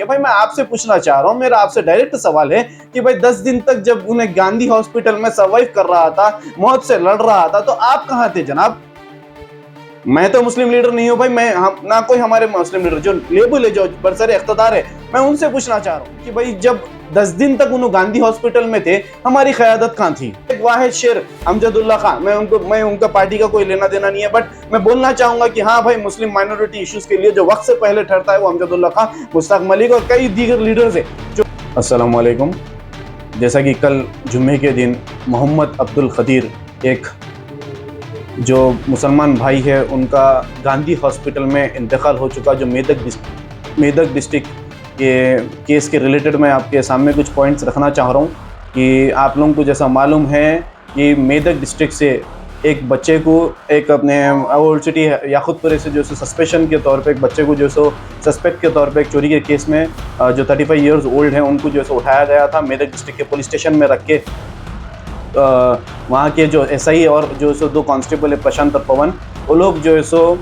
भाई मैं आपसे पूछना चाह रहा हूँ, मेरा आपसे डायरेक्ट सवाल है कि भाई 10 दिन तक जब उन्हें गांधी हॉस्पिटल में सर्वाइव कर रहा था, मौत से लड़ रहा था, तो आप कहाँ थे जनाब? मैं तो मुस्लिम लीडर नहीं हूँ भाई, मैं ना कोई हमारे मुस्लिम लीडर जो लेबल है, जो बरसरे इख्तिदार है, मैं उनसे पूछना चाह रहा हूँ कि भाई जब 10 दिन तक उन्होंने गांधी हॉस्पिटल में थे, हमारी क़यादत कहाँ थी? एक वाहिद शेर अमजदुल्ला खान, मैं उनका पार्टी का कोई लेना देना नहीं है, बट मैं बोलना चाहूंगा कि हाँ भाई, मुस्लिम माइनॉरिटी इश्यूज के लिए जो वक्त से पहले ठहरता है वो अमजदुल्ला खान, मुश्ताक मलिक और कई दीगर लीडर्स है जो। अस्सलाम वालेकुम। जैसा कि कल जुम्मे के दिन मोहम्मद अब्दुल खदीर, एक जो मुसलमान भाई है, उनका गांधी हॉस्पिटल में इंतकाल हो चुका, जो मेदक डिस्ट्रिक्ट के केस के रिलेटेड मैं आपके सामने कुछ पॉइंट्स रखना चाह रहा हूँ कि आप लोगों को जैसा मालूम है कि मेदक डिस्ट्रिक्ट से एक बच्चे को, एक अपने ओल्ड सिटी याकुतपुरे से जो सो सस्पेशन के तौर पे एक बच्चे को जो सो सस्पेक्ट के तौर पे एक चोरी के केस में जो 35 ईयर्स ओल्ड है, उनको जो सो उठाया गया था, मेदक डिस्ट्रिक्ट के पुलिस स्टेशन में रख के वहाँ के जो एसआई और जो सो 2 कांस्टेबल है, प्रशांत और पवन, वो लोग जो है सो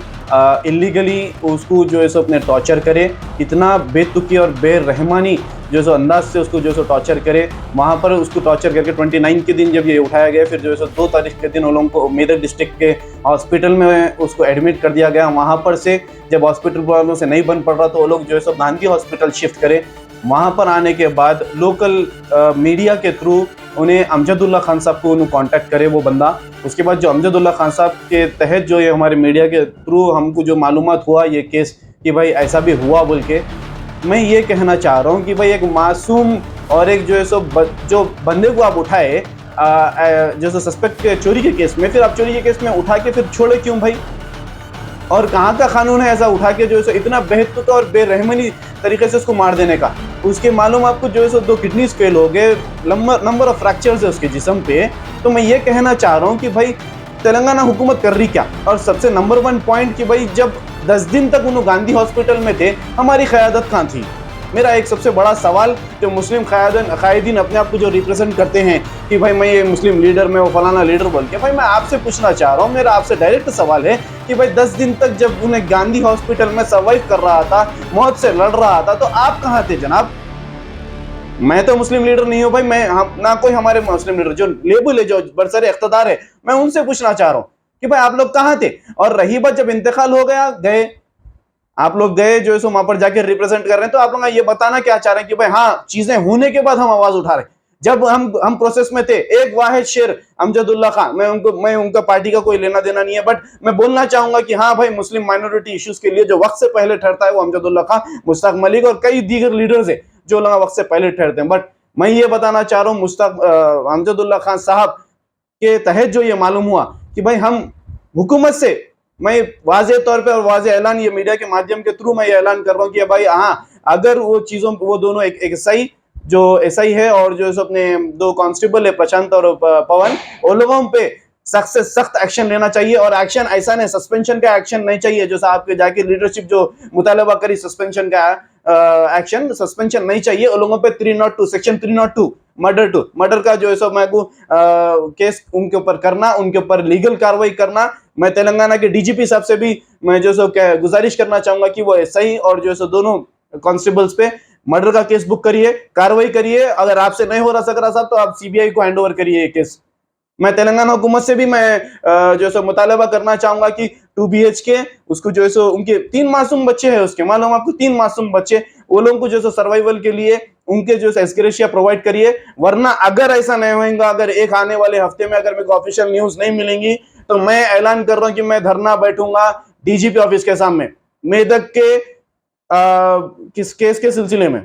इलीगली उसको जो है सो अपने टॉर्चर करे, इतना बेतुकी और बेरहमानी जो सो अंदाज से उसको जो सो टॉर्चर करे। वहाँ पर उसको टॉर्चर करके 29 के दिन जब ये उठाया गया, फिर जो है सो 2 तारीख के दिन उन लोगों को मेदक डिस्ट्रिक्ट के हॉस्पिटल में उसको एडमिट कर दिया गया। वहाँ पर से जब हॉस्पिटल वालों से नहीं बन पड़ रहा तो वो लोग जो है सो गांधी हॉस्पिटल शिफ्ट करे। वहाँ पर आने के बाद लोकल मीडिया के थ्रू उन्हें अमजदुल्ला खान साहब को उन्हें कांटेक्ट करे वो बंदा। उसके बाद जो अमजदुल्ला खान साहब के तहत जो ये हमारे मीडिया के थ्रू हमको जो मालूमात हुआ ये केस कि भाई ऐसा भी हुआ बोल के, मैं ये कहना चाह रहा हूँ कि भाई एक मासूम और एक जो है सो जो बंदे को आप उठाए जो सो सस्पेक्ट के चोरी के केस में, फिर आप चोरी के केस में उठा के फिर छोड़े क्यों भाई? और कहाँ का कानून है ऐसा उठा के जो है सो इतना बेहतुका और बेरहमनी तरीके से उसको मार देने का? उसके मालूम आपको जो है सो 2 किडनीज फेल हो गए, नंबर ऑफ फ्रैक्चर्स है उसके जिस्म पे। तो मैं ये कहना चाह रहा हूँ कि भाई तेलंगाना हुकूमत कर रही क्या? और सबसे नंबर 1 पॉइंट कि भाई जब 10 दिन तक उन्होंने गांधी हॉस्पिटल में थे, हमारी क़यादत कहाँ थी? मेरा एक सबसे बड़ा सवाल, जो मुस्लिम कायदीन अपने आप को जो रिप्रेजेंट करते हैं कि भाई मैं ये मुस्लिम लीडर, मैं वो फलाना लीडर बोल के, भाई मैं आपसे पूछना चाह रहा हूँ, मेरा आपसे डायरेक्ट सवाल है कि भाई 10 दिन तक जब उन्हें गांधी हॉस्पिटल में सर्वाइव कर रहा था, मौत से लड़ रहा था, तो आप कहाँ थे जनाब? मैं तो मुस्लिम लीडर नहीं हूँ भाई, मैं ना कोई हमारे मुस्लिम लीडर जो लेबल है, जो बरसरे इख्तिदार है, मैं उनसे पूछना चाह रहा हूँ कि भाई आप लोग कहाँ थे? और रही बात जब इंतकाल हो गया, गए आप लोग, गए जो है सो वहां पर जाके रिप्रेजेंट कर रहे हैं, तो आप लोग ये बताना क्या चाह रहे हैं कि भाई हाँ, चीजें होने के बाद हम आवाज उठा रहे हैं, जब हम प्रोसेस में थे। एक वाहिद शेर अमजदुल्ला खान, मैं उनका पार्टी का कोई लेना देना नहीं है, बट मैं बोलना चाहूंगा कि हाँ भाई, मुस्लिम माइनॉरिटी इश्यूज के लिए जो वक्त से पहले ठहरता है वो अमजदुल्ला खान, मुश्ताक मलिक और कई दीगर लीडर्स है जो लोग वक्त से पहले ठहरते हैं। बट मैं ये बताना चाह रहा हूँ अमजदुल्ला खान साहब के तहत जो ये मालूम हुआ कि भाई हम हुकूमत से, मैं वाज़े तौर पे और वाज़े ऐलान ये मीडिया के माध्यम के थ्रू मैं ये ऐलान कर रहा हूँ कि भाई हाँ, अगर वो चीज़ों, वो दोनों एक एसआई जो एसआई है और जो अपने 2 कांस्टेबल है, प्रशांत और पवन, उन लोगों पे सख्त से सख्त एक्शन लेना चाहिए। और एक्शन ऐसा नहीं, सस्पेंशन का एक्शन नहीं चाहिए जो साहब के जाके लीडरशिप जो मुतालबा करी सस्पेंशन का एक्शन, सस्पेंशन नहीं चाहिए उन लोगों पे। 302 सेक्शन 302 मर्डर का जो है सो मैं को केस उनके ऊपर करना, उनके ऊपर लीगल कार्रवाई करना। मैं तेलंगाना के डीजीपी साहब से भी मैं जो सो गुजारिश करना चाहूंगा कि वो एसआई और जो सो दोनों कांस्टेबल्स पे मर्डर का केस बुक करिए, कार्रवाई करिए। अगर आपसे नहीं हो रहा सकरा साहब तो आप सीबीआई को हैंड ओवर करिए ये केस। मैं तेलंगाना हुकूमत से भी मैं जो सो मुतालबा करना चाहूंगा कि 2 BHK उसको जो है सो, उनके 3 मासूम बच्चे हैं उसके, मालूम आपको 3 मासूम बच्चे, वो लोगों को जो सो सर्वाइवल के लिए उनके जो एस्क्रेशिया प्रोवाइड करिए। वरना अगर ऐसा नहीं होगा, अगर एक आने वाले हफ्ते में अगर मेरे को ऑफिशियल न्यूज नहीं मिलेंगी, तो मैं ऐलान कर रहा हूं कि मैं धरना बैठूंगा डीजीपी ऑफिस के सामने मेदक के किस केस के सिलसिले में।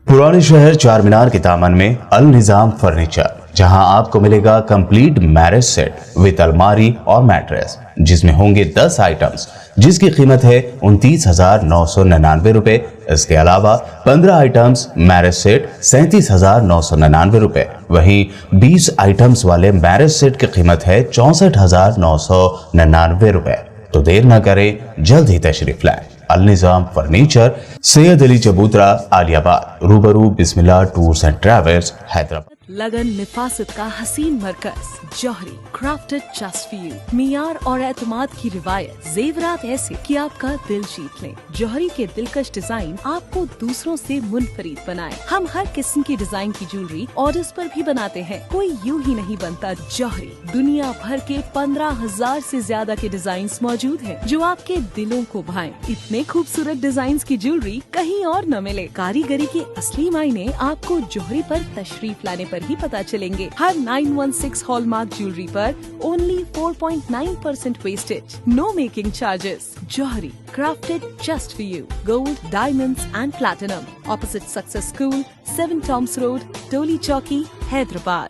पुराने शहर चारमीनार के दामन में अल निजाम फर्नीचर, जहां आपको मिलेगा कंप्लीट मैरिज सेट विद अलमारी और मैट्रेस, जिसमें होंगे 10 आइटम्स, जिसकी कीमत है 29,999 रुपए। इसके अलावा 15 आइटम्स मैरिज सेट 37,999 रुपए। वहीं 20 आइटम्स वाले मैरिज सेट की कीमत है 64,999 रुपए। तो देर न करें, जल्द ही तशरीफ लाएं। अल निजाम फर्नीचर, सैयद अली चबूतरा, आलियाबाद, रूबरू बिस्मिल्लाह टूर्स एंड ट्रैवल्स, हैदराबाद। लगन निफासत का हसीन मरकज जौहरी, क्राफ्टेड जस्ट फॉर यू। मियार और एतमाद की रिवायत, जेवरात ऐसे कि आपका दिल जीत लें। जौहरी के दिलकश डिजाइन आपको दूसरों से मुनफरिद बनाए। हम हर किस्म की डिजाइन की ज्वेलरी ऑर्डर्स पर भी बनाते हैं, कोई यूं ही नहीं बनता। जौहरी दुनिया भर के 15,000 से ज्यादा के डिजाइन मौजूद हैं, जो आपके दिलों को भाएं। इतने खूबसूरत डिजाइन की ज्वेलरी कहीं और न मिले। कारीगरी के असली मायने आपको जौहरी पर तशरीफ लाने पर ही पता चलेंगे। हर 916 हॉलमार्क ज्वेलरी पर only 4.9% wastage, no making charges. Jauhari, crafted just for you. Gold, diamonds and platinum. Opposite Success School, 7 Toms Road, Toli Chowki, Hyderabad.